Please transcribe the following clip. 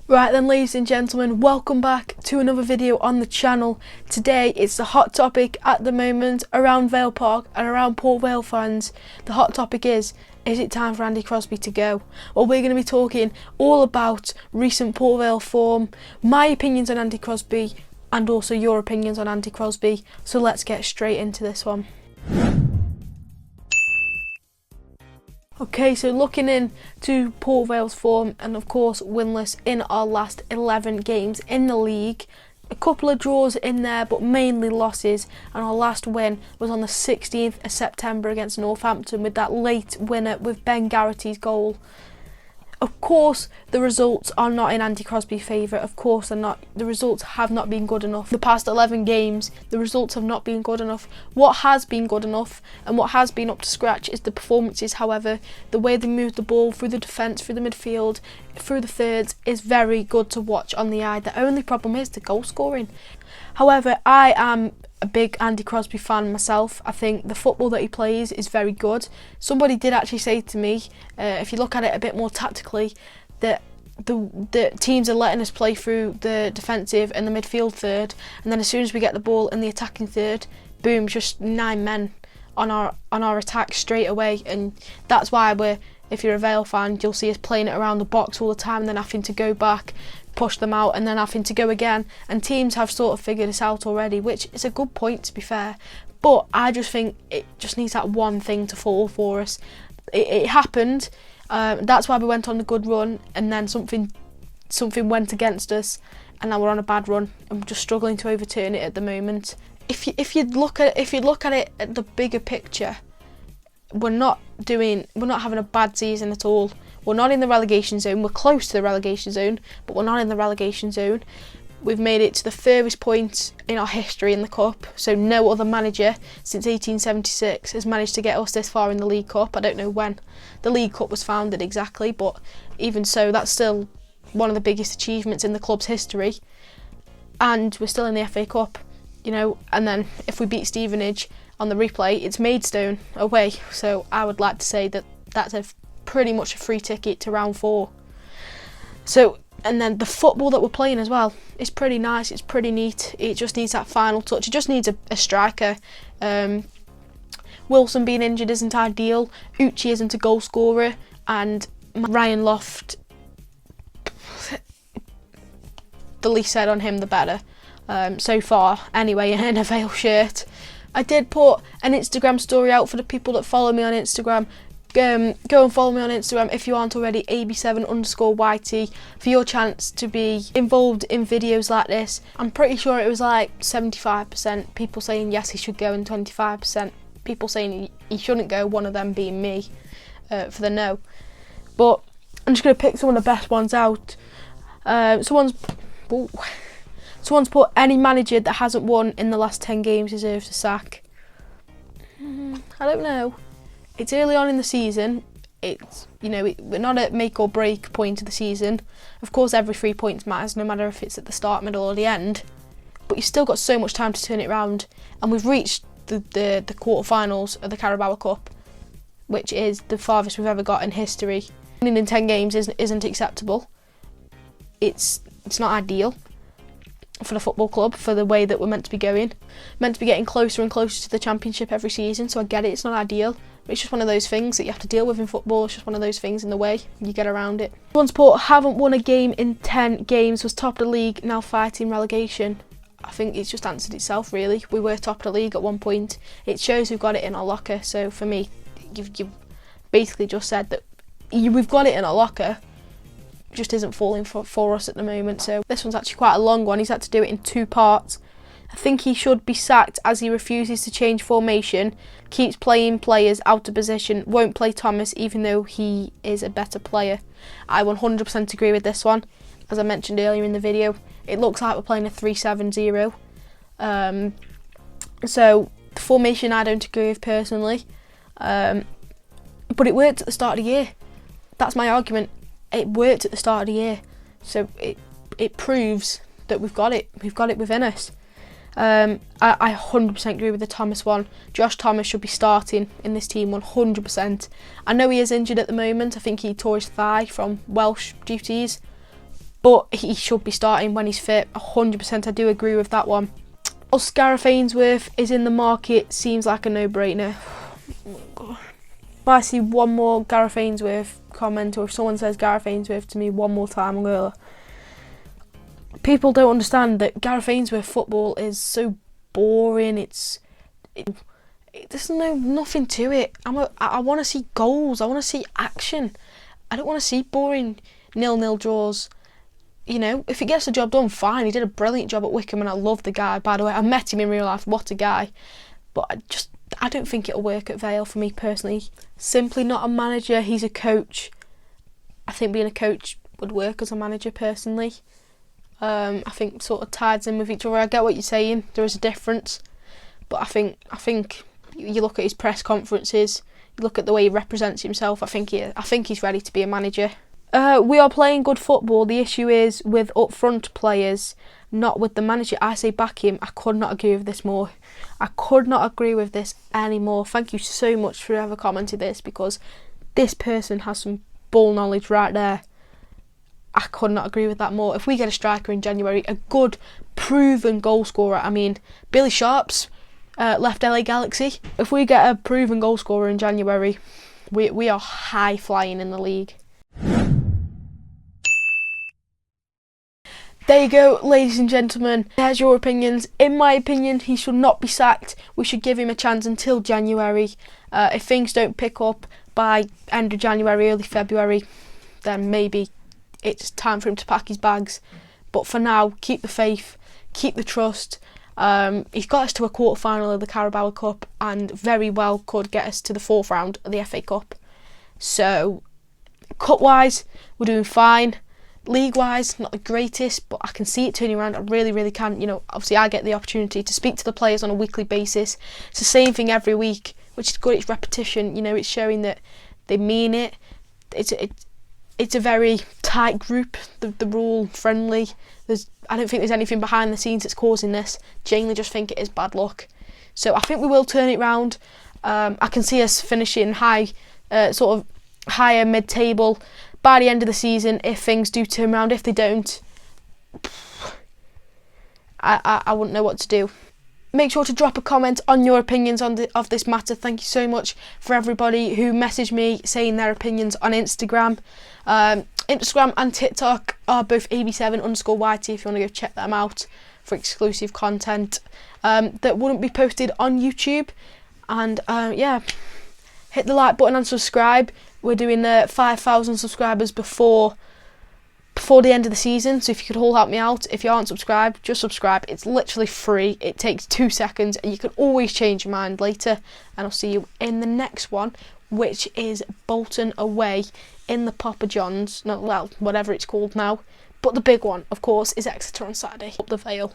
Right then, ladies and gentlemen, welcome back to another video on the channel. Today it's the hot topic at the moment around Vale Park and around Port Vale fans. The hot topic is it time for Andy Crosby to go? Well, we're going to be talking all about recent Port Vale form, my opinions on Andy Crosby and also your opinions on Andy Crosby. So let's get straight into this one. Okay, so looking into Port Vale's form, and of course winless in our last 11 games in the league. A couple of draws in there, but mainly losses, and our last win was on the 16th of September against Northampton with that late winner with Ben Garrity's goal. Of course, the results are not in Andy Crosby's favour. Of course they're not. The results have not been good enough. The past 11 games, the results have not been good enough. What has been good enough and what has been up to scratch is the performances. However, the way they move the ball through the defence, through the midfield, through the thirds is very good to watch on the eye. The only problem is the goal scoring. However, I am a big Andy Crosby fan myself. I think the football that he plays is very good. Somebody did actually say to me, if you look at it a bit more tactically, that the teams are letting us play through the defensive and the midfield third, and then as soon as we get the ball in the attacking third, boom, just 9 men on our attack straight away. And that's why if you're a Vale fan, you'll see us playing it around the box all the time and then having to go back, push them out and then having to go again, and teams have sort of figured this out already, which is a good point to be fair, but I just think it just needs that one thing to fall for us. It happened, that's why we went on a good run, and then something went against us and now we're on a bad run. I'm just struggling to overturn it at the moment. If you look at it at the bigger picture, we're not having a bad season at all. We're not in the relegation zone. We're close to the relegation zone, but we're not in the relegation zone. We've made it to the furthest point in our history in the Cup. So no other manager since 1876 has managed to get us this far in the League Cup. I don't know when the League Cup was founded exactly, but even so, that's still one of the biggest achievements in the club's history. And we're still in the FA Cup, you know. And then if we beat Stevenage on the replay, it's Maidstone away. So I would like to say that that's pretty much a free ticket to round 4. So, and then the football that we're playing as well is pretty nice, it's pretty neat. It just needs that final touch. It just needs a striker. Wilson being injured isn't ideal. Uchi isn't a goal scorer, and Ryan Loft, the least said on him the better so far anyway, in a Vale shirt. I did put an Instagram story out for the people that follow me on Instagram. Go and follow me on Instagram if you aren't already, ab7_YT, for your chance to be involved in videos like this. I'm pretty sure it was like 75% people saying yes he should go and 25% people saying he shouldn't go, one of them being me for the no. But I'm just going to pick some of the best ones out. Someone's put any manager that hasn't won in the last 10 games deserves a sack. I don't know. It's early on in the season. It's, you know, we're not at make or break point of the season. Of course, every 3 points matters, no matter if it's at the start, middle, or the end. But you've still got so much time to turn it around, and we've reached the quarterfinals of the Carabao Cup, which is the farthest we've ever got in history. Winning in 10 games isn't acceptable. It's not ideal for the football club, for the way that we're meant to be going. Meant to be getting closer and closer to the Championship every season, so I get it, it's not ideal. But it's just one of those things that you have to deal with in football. It's just one of those things in the way, you get around it. Once put, haven't won a game in 10 games, was top of the league, now fighting relegation. I think it's just answered itself really. We were top of the league at one point. It shows we've got it in our locker, so for me, you've basically just said that we've got it in our locker, just isn't falling for us at the moment. So this one's actually quite a long one. He's had to do it in 2 parts. I think he should be sacked as he refuses to change formation, keeps playing players out of position, won't play Thomas even though he is a better player. I 100% agree with this one. As I mentioned earlier in the video, it looks like we're playing a 3-7-0. So the formation I don't agree with personally, but it worked at the start of the year. That's my argument. It worked at the start of the year, so it proves that we've got it within us. I 100% agree with the Thomas one. Josh Thomas should be starting in this team 100%. I know he is injured at the moment. I think he tore his thigh from Welsh duties, but he should be starting when he's fit. 100%, I do agree with that one. Also, Gareth Ainsworth is in the market, seems like a no-brainer. Oh God. If I see one more Gareth Ainsworth comment, or if someone says Gareth Ainsworth to me one more time, I'm going to... People don't understand that Gareth Ainsworth football is so boring. There's nothing to it. I want to see goals. I want to see action. I don't want to see boring 0-0 draws. You know, if he gets the job done, fine. He did a brilliant job at Wickham and I love the guy, by the way. I met him in real life, what a guy. But I don't think it'll work at Vale for me personally. Simply not a manager, he's a coach. I think being a coach would work as a manager personally. I think sort of ties in with each other. I get what you're saying, there is a difference. But I think you look at his press conferences, you look at the way he represents himself, I think he's ready to be a manager. We are playing good football. The issue is with up front players, not with the manager. I say back him. I could not agree with this more. I could not agree with this anymore. Thank you so much for whoever commented this, because this person has some ball knowledge right there. I could not agree with that more. If we get a striker in January, a good, proven goal scorer, I mean, Billy Sharp's left LA Galaxy. If we get a proven goal scorer in January, we are high flying in the league. There you go, ladies and gentlemen. There's your opinions. In my opinion, he should not be sacked. We should give him a chance until January. If things don't pick up by end of January, early February, then maybe it's time for him to pack his bags. But for now, keep the faith, keep the trust. He's got us to a quarter-final of the Carabao Cup and very well could get us to the fourth round of the FA Cup. So, cup-wise, we're doing fine. League-wise, not the greatest, but I can see it turning around. I really, really can. You know, obviously I get the opportunity to speak to the players on a weekly basis. It's the same thing every week, which is good. It's repetition. You know, it's showing that they mean it. It's a very tight group. They're all friendly. I don't think there's anything behind the scenes that's causing this. Genuinely just think it is bad luck. So I think we will turn it round. I can see us finishing high, sort of higher mid-table by the end of the season if things do turn around. If they don't, I wouldn't know what to do. Make sure to drop a comment on your opinions of this matter. Thank you so much for everybody who messaged me saying their opinions on Instagram. Instagram and TikTok are both ab7_YT if you want to go check them out for exclusive content that wouldn't be posted on YouTube. And yeah, hit the like button and subscribe. We're doing 5,000 subscribers before the end of the season, so if you could all help me out, if you aren't subscribed, just subscribe. It's literally free. It takes 2 seconds and you can always change your mind later. And I'll see you in the next one, which is Bolton away in the Papa John's. No, well, whatever it's called now. But the big one, of course, is Exeter on Saturday. Up the Vale.